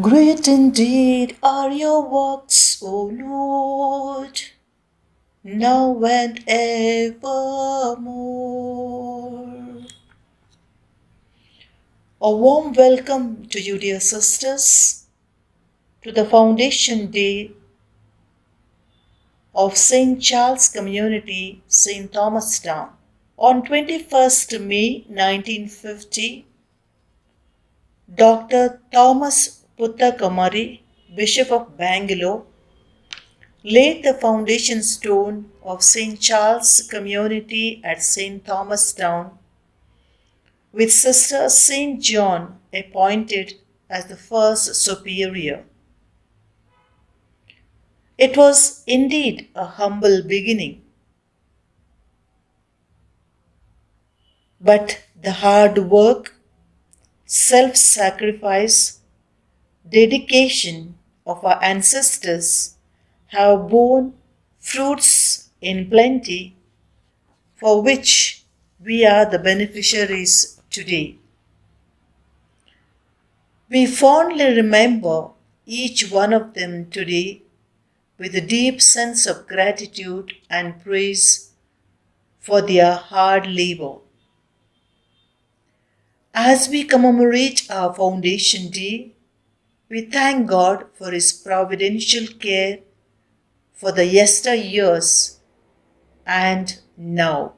Great indeed are your works, O Lord, now and evermore. A warm welcome to you, dear sisters, to the Foundation Day of St. Charles Community, St. Thomas Town. On 21st May 1950, Dr. Thomas Puttakamari, Bishop of Bangalore, laid the foundation stone of St. Charles Community at St. Thomas Town, with Sister St. John appointed as the first superior. It was indeed a humble beginning, but the hard work, self-sacrifice, dedication of our ancestors have borne fruits in plenty, for which we are the beneficiaries today. We fondly remember each one of them today with a deep sense of gratitude and praise for their hard labor. As we commemorate our Foundation Day, we thank God for His providential care for the yesteryears and now.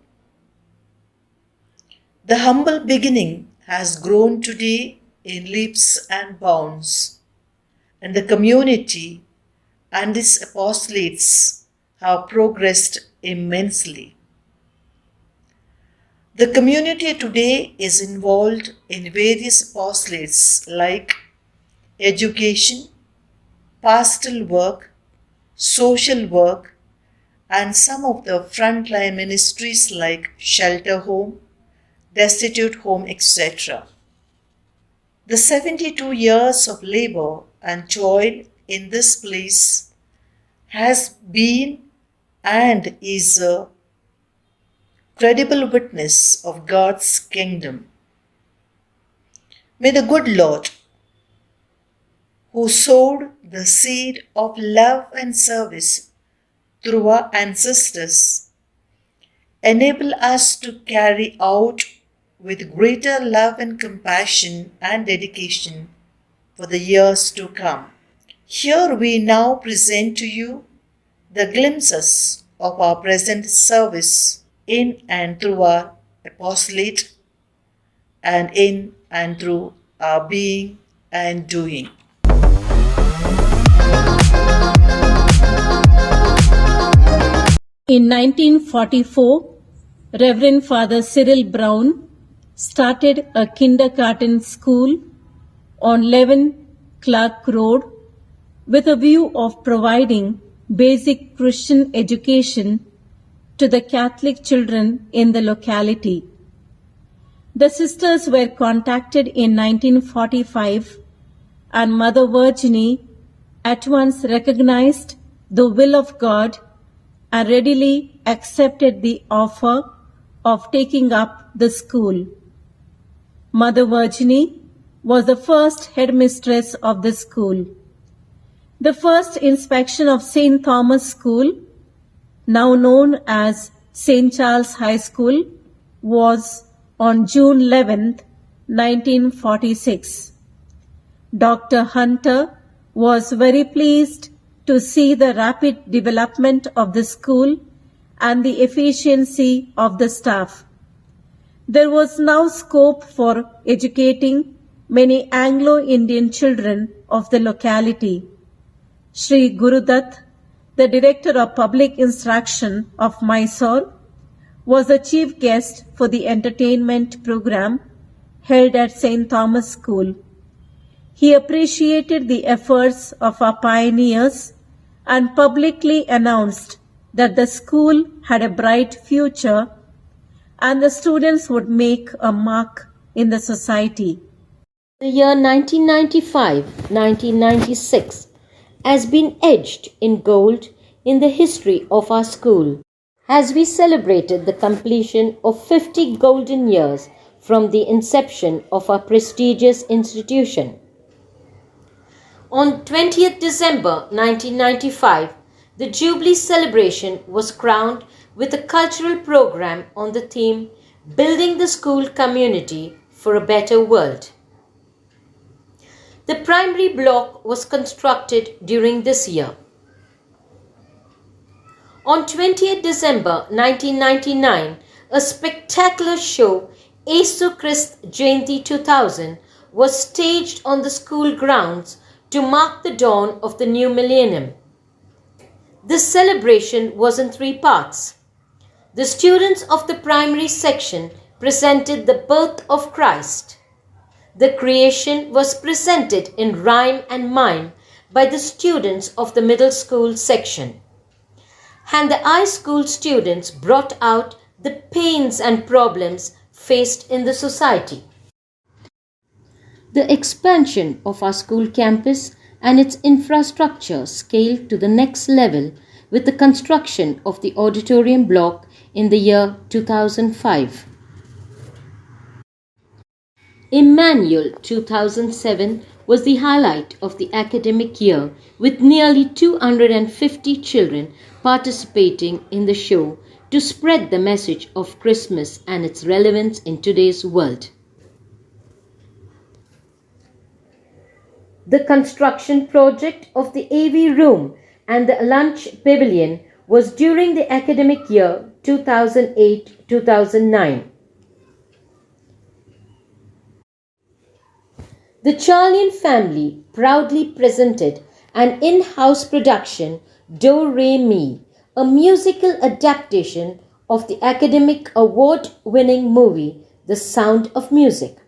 The humble beginning has grown today in leaps and bounds, and the community and its apostolates have progressed immensely. The community today is involved in various apostolates like education, pastoral work, social work, and some of the frontline ministries like shelter home, destitute home, etc. The 72 years of labor and toil in this place has been and is a credible witness of God's kingdom. May the good Lord, who sowed the seed of love and service through our ancestors, enable us to carry out with greater love and compassion and dedication for the years to come. Here we now present to you the glimpses of our present service in and through our apostolate and in and through our being and doing. In 1944, Reverend Father Cyril Brown started a kindergarten school on 11 Clark Road with a view of providing basic Christian education to the Catholic children in the locality. The sisters were contacted in 1945 and Mother Virginie at once recognized the will of God and readily accepted the offer of taking up the school. Mother Virginie was the first headmistress of the school. The first inspection of St. Thomas School, now known as St. Charles High School, was on June 11, 1946. Dr. Hunter was very pleased to see the rapid development of the school and the efficiency of the staff. There was now scope for educating many Anglo-Indian children of the locality. Sri Gurudutt, the Director of Public Instruction of Mysore, was the chief guest for the entertainment program held at St. Thomas School. He appreciated the efforts of our pioneers and publicly announced that the school had a bright future and the students would make a mark in the society. The year 1995-1996 has been etched in gold in the history of our school, as we celebrated the completion of 50 golden years from the inception of our prestigious institution. On 20th December 1995, the Jubilee celebration was crowned with a cultural program on the theme Building the School Community for a Better World. The primary block was constructed during this year. On 20th December 1999, a spectacular show, Yesu Christ Jayanti 2000, was staged on the school grounds to mark the dawn of the new millennium. This celebration was in 3 parts. The students of the primary section presented the birth of Christ. The creation was presented in rhyme and mime by the students of the middle school section. And the high school students brought out the pains and problems faced in the society. The expansion of our school campus and its infrastructure scaled to the next level with the construction of the auditorium block in the year 2005. Emmanuel 2007 was the highlight of the academic year, with nearly 250 children participating in the show to spread the message of Christmas and its relevance in today's world. The construction project of the AV room and the lunch pavilion was during the academic year 2008-2009. The Charlian family proudly presented an in-house production, Do Re Mi, a musical adaptation of the academic award-winning movie The Sound of Music.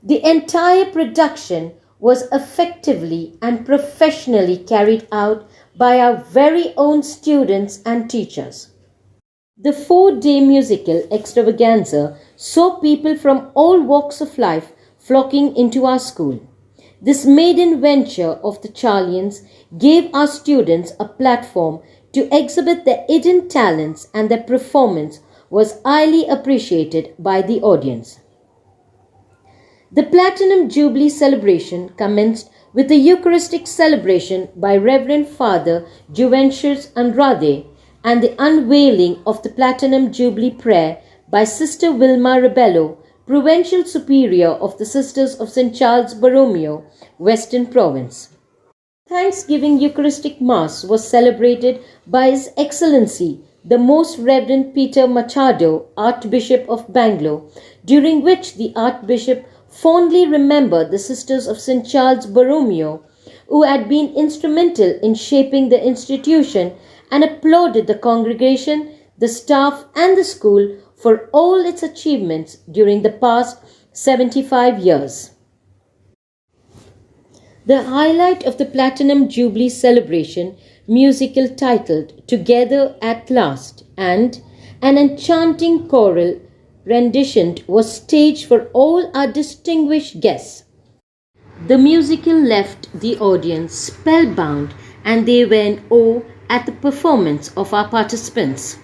The entire production was effectively and professionally carried out by our very own students and teachers. The 4-day musical extravaganza saw people from all walks of life flocking into our school. This maiden venture of the Charlians gave our students a platform to exhibit their hidden talents, and their performance was highly appreciated by the audience. The Platinum Jubilee celebration commenced with a Eucharistic celebration by Reverend Father Juvencius Andrade and the unveiling of the Platinum Jubilee prayer by Sister Wilma Rebello, Provincial Superior of the Sisters of St. Charles Borromeo, Western Province. Thanksgiving Eucharistic Mass was celebrated by His Excellency the Most Reverend Peter Machado, Archbishop of Bangalore, during which the Archbishop fondly remembered the Sisters of St. Charles Borromeo, who had been instrumental in shaping the institution, and applauded the congregation, the staff and the school for all its achievements during the past 75 years. The highlight of the Platinum Jubilee celebration, musical titled Together at Last, and an enchanting choral rendition was staged for all our distinguished guests. The musical left the audience spellbound, and they were in awe at the performance of our participants.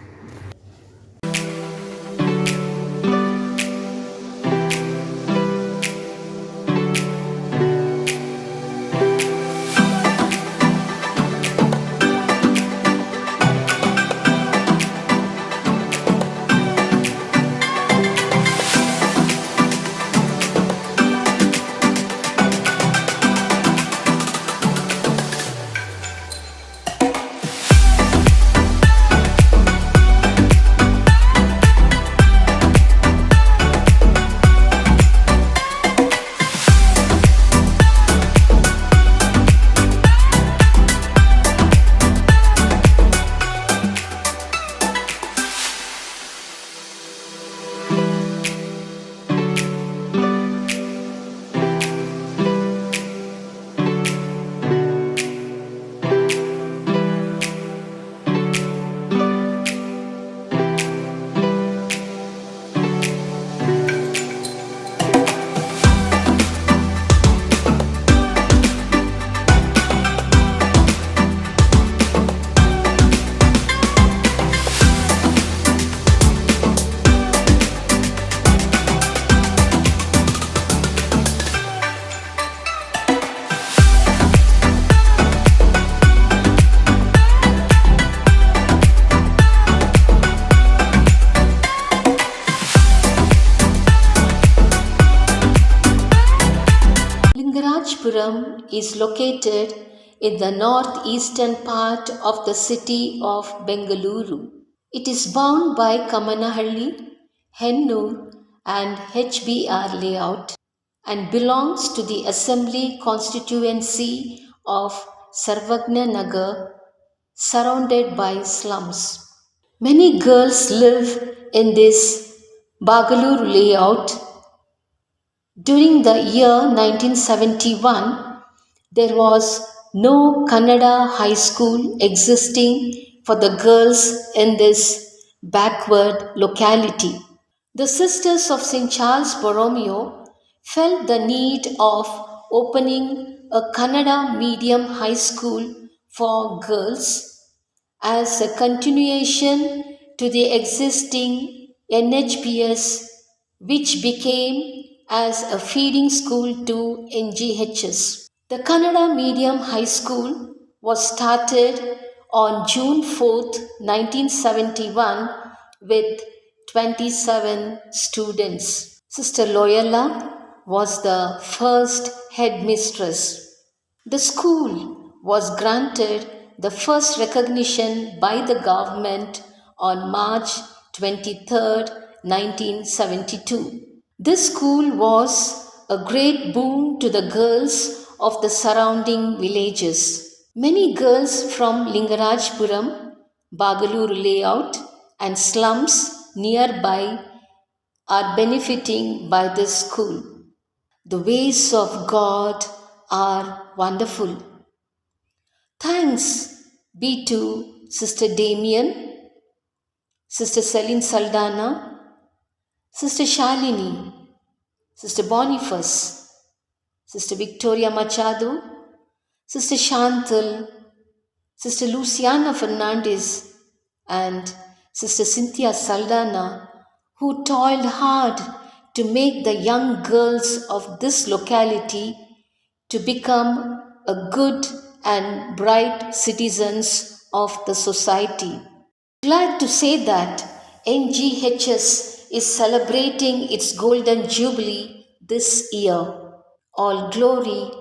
Puram is located in the northeastern part of the city of Bengaluru. It is bound by Kamanahalli, Hennur, and HBR layout and belongs to the Assembly constituency of Sarvagna Nagar, surrounded by slums. Many girls live in this Bagalur layout. During the year 1971, there was no Kannada high school existing for the girls in this backward locality. The Sisters of St. Charles Borromeo felt the need of opening a Kannada medium high school for girls as a continuation to the existing NHPS, which became as a feeding school to NGHS. The Kannada Medium High School was started on June 4th, 1971 with 27 students. Sister Loyola was the first headmistress. The school was granted the first recognition by the government on March 23, 1972. This school was a great boon to the girls of the surrounding villages. Many girls from Lingarajpuram, Bagaluru layout, and slums nearby are benefiting by this school. The ways of God are wonderful. Thanks be to Sister Damien, Sister Celine Saldana, Sister Shalini, Sister Boniface, Sister Victoria Machado, Sister Chantal, Sister Luciana Fernandez, and Sister Cynthia Saldana, who toiled hard to make the young girls of this locality to become a good and bright citizens of the society. Glad to say that NGHS is celebrating its golden jubilee this year. All glory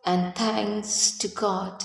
and thanks to God.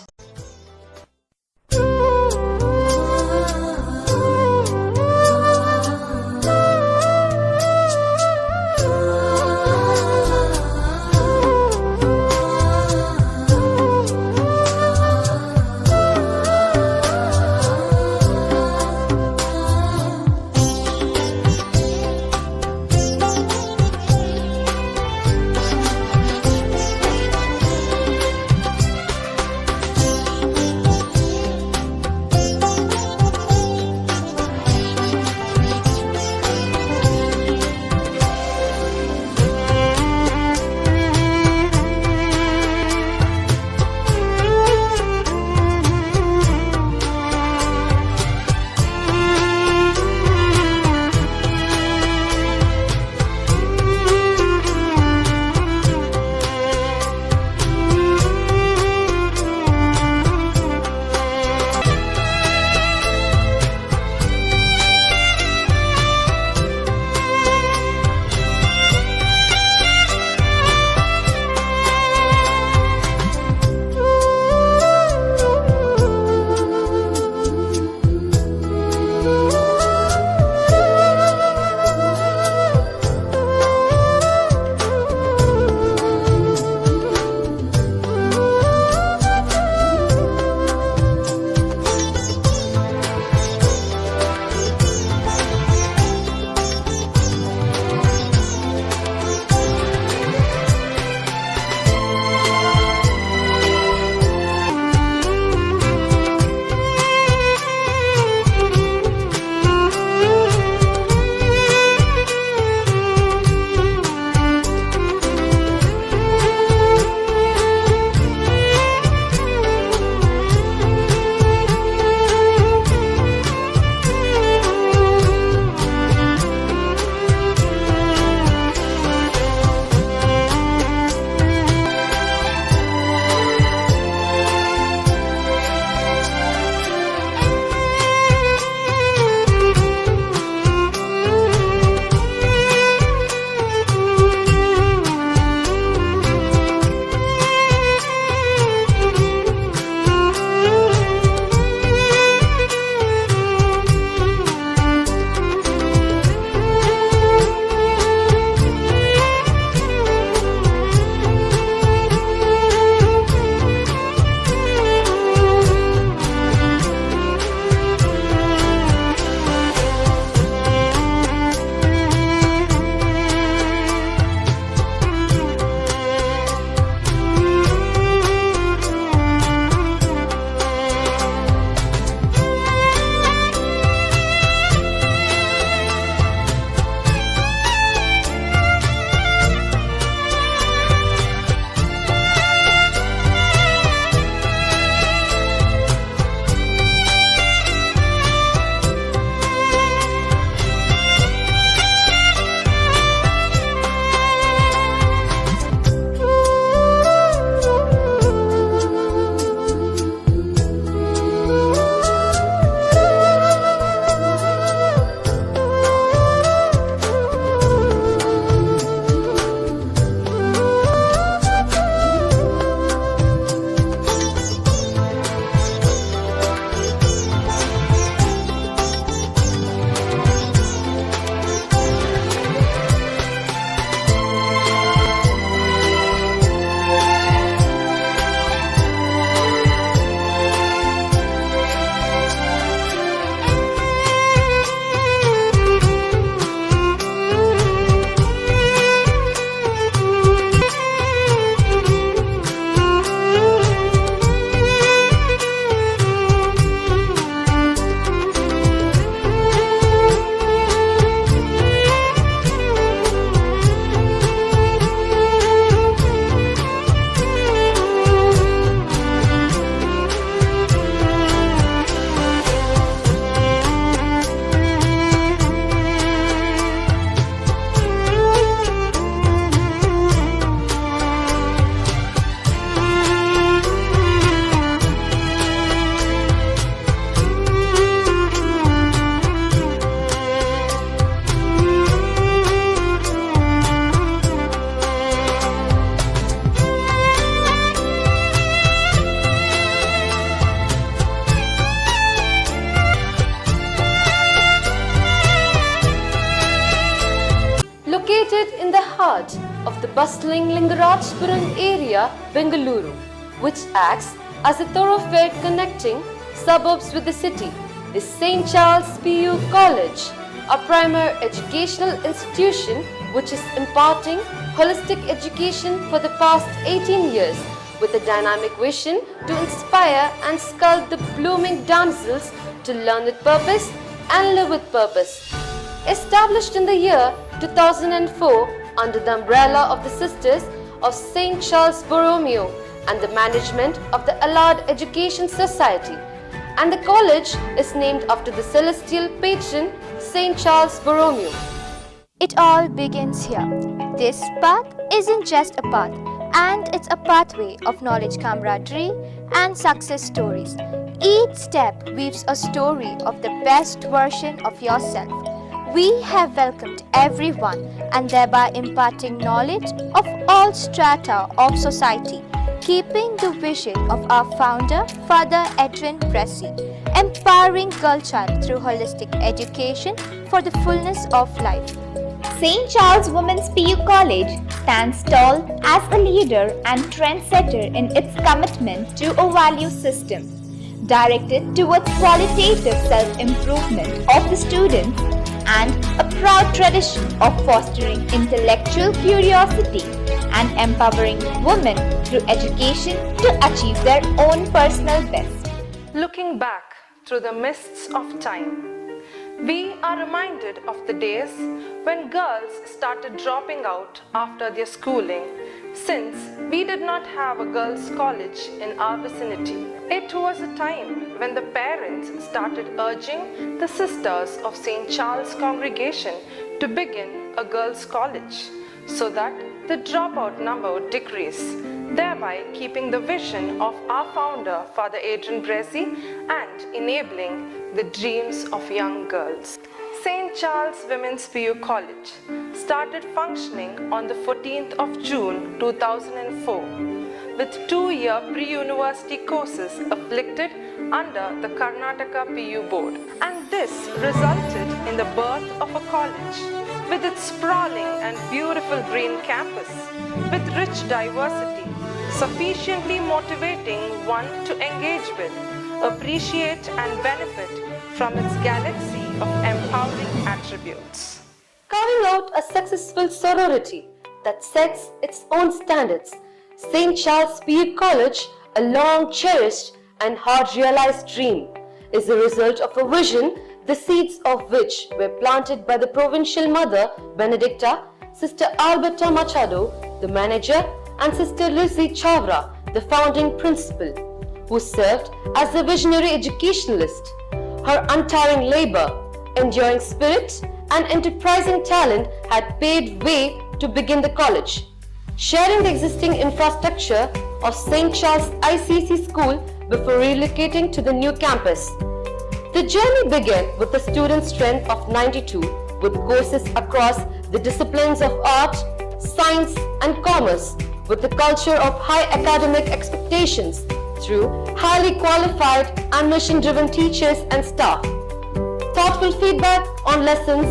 heart of the bustling Lingarajpuram area, Bengaluru, which acts as a thoroughfare connecting suburbs with the city, is St. Charles PU College, a primary educational institution which is imparting holistic education for the past 18 years with a dynamic vision to inspire and sculpt the blooming damsels to learn with purpose and live with purpose. Established in the year 2004 under the umbrella of the Sisters of St. Charles Borromeo and the management of the Allard Education Society, and the college is named after the celestial patron St. Charles Borromeo. It all begins here. This path isn't just a path, and it's a pathway of knowledge, camaraderie, and success stories. Each step weaves a story of the best version of yourself. We have welcomed everyone and thereby imparting knowledge of all strata of society, keeping the vision of our founder, Father Edwin Bressy, empowering girl child through holistic education for the fullness of life. St. Charles Women's PU College stands tall as a leader and trendsetter in its commitment to a value system directed towards qualitative self-improvement of the students and a proud tradition of fostering intellectual curiosity and empowering women through education to achieve their own personal best. Looking back through the mists of time, we are reminded of the days when girls started dropping out after their schooling, since we did not have a girls' college in our vicinity. It was a time when the parents started urging the Sisters of St. Charles congregation to begin a girls' college so that the dropout number would decrease, thereby keeping the vision of our founder, Father Adrian Bressy, and enabling the dreams of young girls. St. Charles Women's PU College started functioning on the 14th of June 2004 with 2-year pre-university courses afflicted under the Karnataka PU board, and this resulted in the birth of a college with its sprawling and beautiful green campus with rich diversity, sufficiently motivating one to engage with, appreciate and benefit from its galaxy of empowering attributes. Carving out a successful sorority that sets its own standards, St. Charles PU College, a long cherished and hard realized dream, is the result of a vision the seeds of which were planted by the provincial mother Benedicta, Sister Alberta Machado, the manager, and Sister Lizzie Chavra, the founding principal, who served as the visionary educationalist. Her untiring labor, enduring spirit, and enterprising talent had paved way to begin the college, sharing the existing infrastructure of St. Charles ICC School before relocating to the new campus. The journey began with a student strength of 92, with courses across the disciplines of art, science, and commerce, with a culture of high academic expectations through highly qualified and mission-driven teachers and staff. Thoughtful feedback on lessons,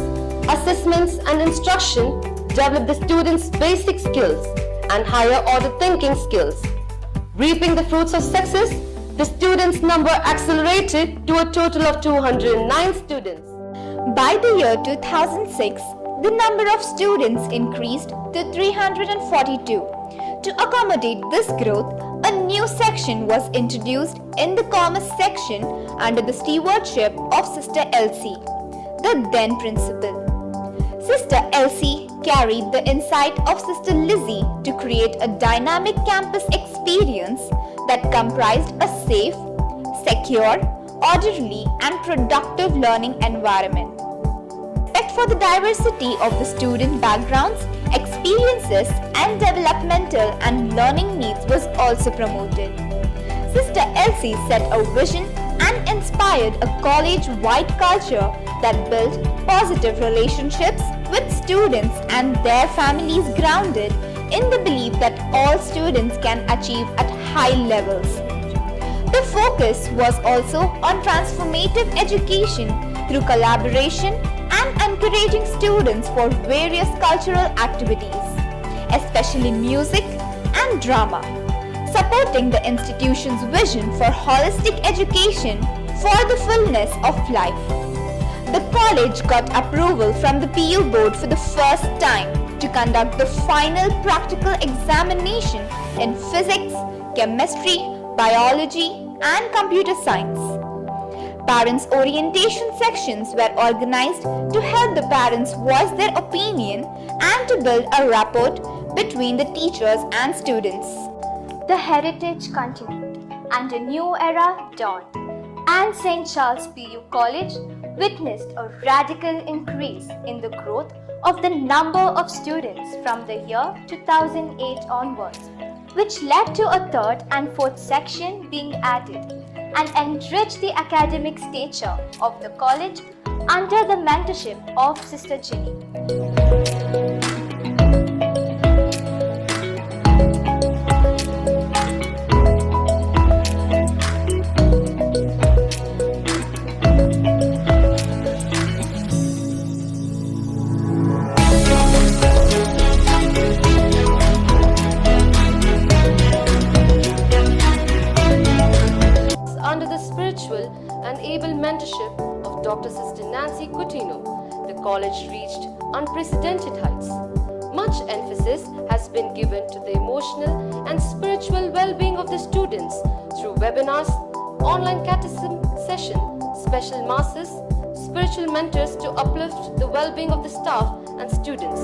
assessments, and instruction develop the students' basic skills and higher order thinking skills. Reaping the fruits of success, the students' number accelerated to a total of 209 students. By the year 2006, the number of students increased to 342. To accommodate this growth, a new section was introduced in the commerce section under the stewardship of Sister Elsie, the then principal. Sister Elsie carried the insight of Sister Lizzie to create a dynamic campus experience that comprised a safe, secure, orderly, and productive learning environment. Respect for the diversity of the student backgrounds, experiences, and developmental and learning needs was also promoted. Sister Elsie set a vision and inspired a college-wide culture that built positive relationships with students and their families, grounded in the belief that all students can achieve at high levels. The focus was also on transformative education through collaboration and encouraging students for various cultural activities. especially music and drama, supporting the institution's vision for holistic education for the fullness of life. The college got approval from the PU board for the first time to conduct the final practical examination in physics, chemistry, biology, and computer science. Parents' orientation sections were organized to help the parents voice their opinion and to build a rapport between the teachers and students. The heritage continued and a new era dawned, and St. Charles PU College witnessed a radical increase in the growth of the number of students from the year 2008 onwards, which led to a third and fourth section being added and enriched the academic stature of the college under the mentorship of Sister Ginny. Under the spiritual and able mentorship of Dr. Sister Nancy Coutinho, the college reached unprecedented heights. Much emphasis has been given to the emotional and spiritual well-being of the students through webinars, online catechism session, special masses, spiritual mentors to uplift the well-being of the staff and students.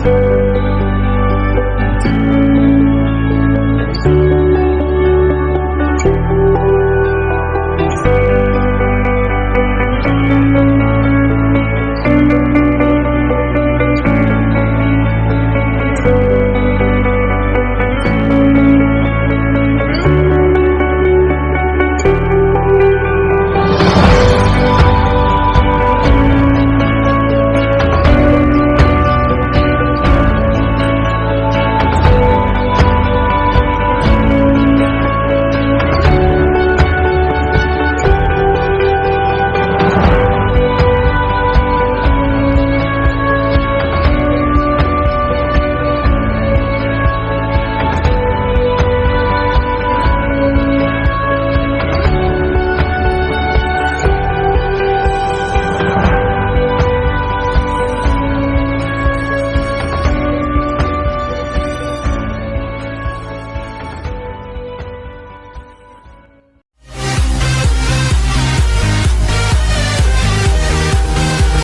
you.